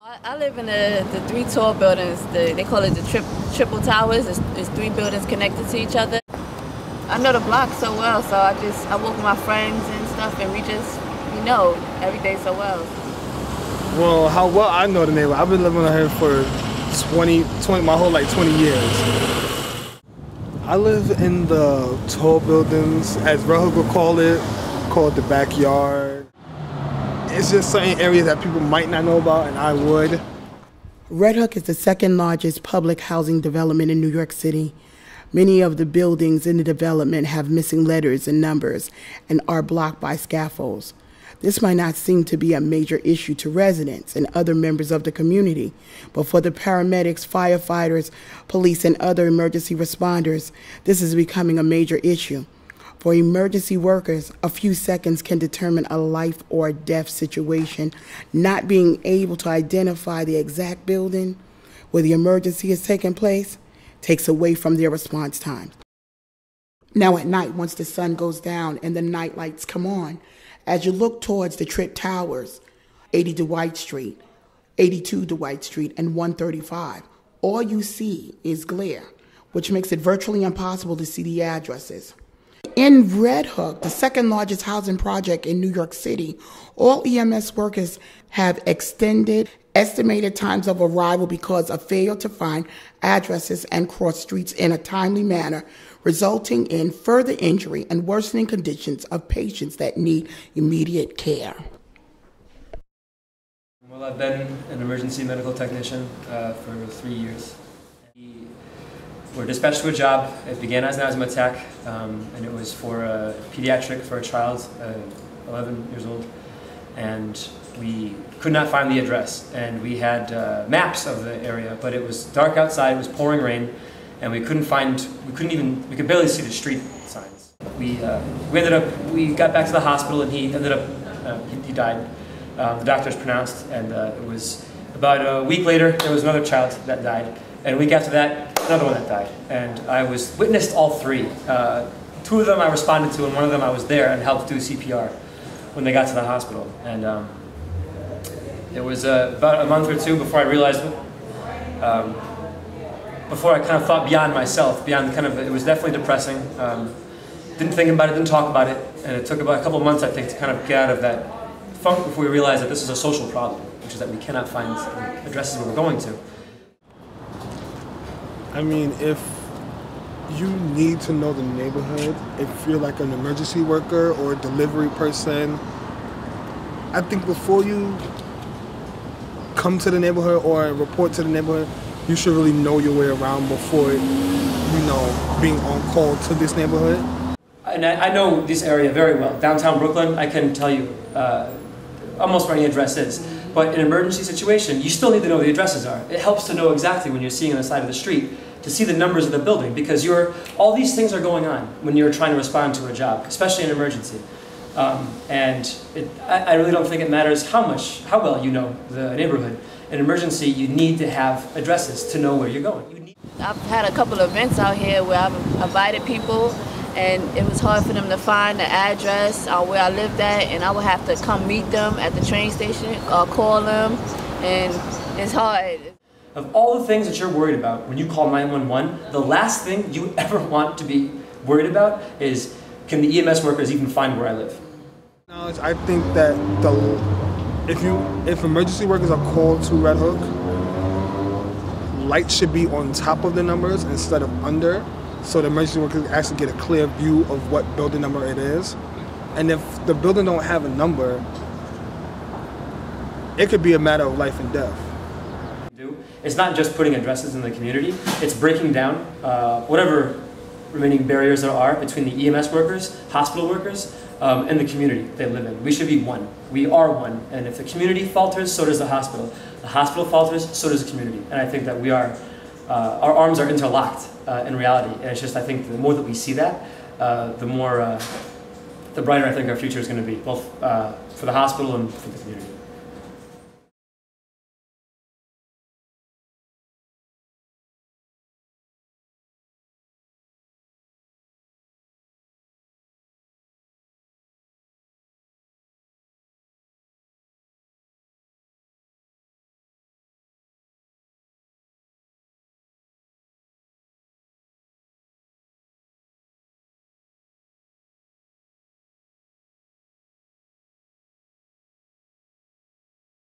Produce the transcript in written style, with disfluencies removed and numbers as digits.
I live in the three tall buildings. They call it the triple towers. It's three buildings connected to each other. I know the block so well, so I walk with my friends and stuff, and we know every day so well. Well, how well I know the neighborhood. I've been living here for 20 my whole 20 years. I live in the tall buildings, as Red Hook would call it the backyard. It's just certain areas that people might not know about, and I would. Red Hook is the second largest public housing development in New York City. Many of the buildings in the development have missing letters and numbers and are blocked by scaffolds. This might not seem to be a major issue to residents and other members of the community, but for the paramedics, firefighters, police, and other emergency responders, this is becoming a major issue. For emergency workers, a few seconds can determine a life or death situation. Not being able to identify the exact building where the emergency is taking place takes away from their response time. Now at night, once the sun goes down and the night lights come on, as you look towards the Trip Towers, 80 Dwight Street, 82 Dwight Street, and 135, all you see is glare, which makes it virtually impossible to see the addresses. In Red Hook, the second largest housing project in New York City, all EMS workers have extended estimated times of arrival because of failure to find addresses and cross streets in a timely manner, resulting in further injury and worsening conditions of patients that need immediate care. Well, I've been an emergency medical technician for 3 years. We're dispatched to a job. It began as an asthma attack, and it was for a pediatric, for a child, 11 years old, and we could not find the address. And we had maps of the area, but it was dark outside, it was pouring rain, and we could barely see the street signs. We got back to the hospital, and he died. The doctors pronounced, and it was about a week later, there was another child that died. And a week after that, another one that died. And I witnessed all three. Two of them I responded to, and one of them I was there and helped do CPR when they got to the hospital. And it was about a month or two before I realized, before I kind of thought beyond myself, it was definitely depressing. Didn't think about it, didn't talk about it, and it took about a couple of months, I think, to kind of get out of that funk before we realized that this is a social problem, which is that we cannot find addresses where we're going to. I mean, if you need to know the neighborhood, if you're like an emergency worker or a delivery person, I think before you come to the neighborhood or report to the neighborhood, you should really know your way around before, being on call to this neighborhood. And I know this area very well. Downtown Brooklyn, I can tell you almost where any address is. But in an emergency situation, you still need to know where the addresses are. It helps to know exactly when you're seeing on the side of the street to see the numbers of the building, because all these things are going on when you're trying to respond to a job, especially in an emergency. I really don't think it matters how well you know the neighborhood. In an emergency, you need to have addresses to know where you're going. I've had a couple of events out here where I've invited people, and it was hard for them to find the address where I lived at, and I would have to come meet them at the train station or call them, and it's hard. Of all the things that you're worried about when you call 911, the last thing you ever want to be worried about is, can the EMS workers even find where I live? I think that if emergency workers are called to Red Hook, lights should be on top of the numbers instead of under, so the emergency workers actually get a clear view of what building number it is. And if the building don't have a number, it could be a matter of life and death. It's not just putting addresses in the community, it's breaking down whatever remaining barriers there are between the EMS workers, hospital workers, and the community they live in. We should be one. We are one. And if the community falters, so does the hospital. The hospital falters, so does the community. And I think that our arms are interlocked in reality. And it's just, I think the more that we see that, the brighter I think our future is going to be, both for the hospital and for the community.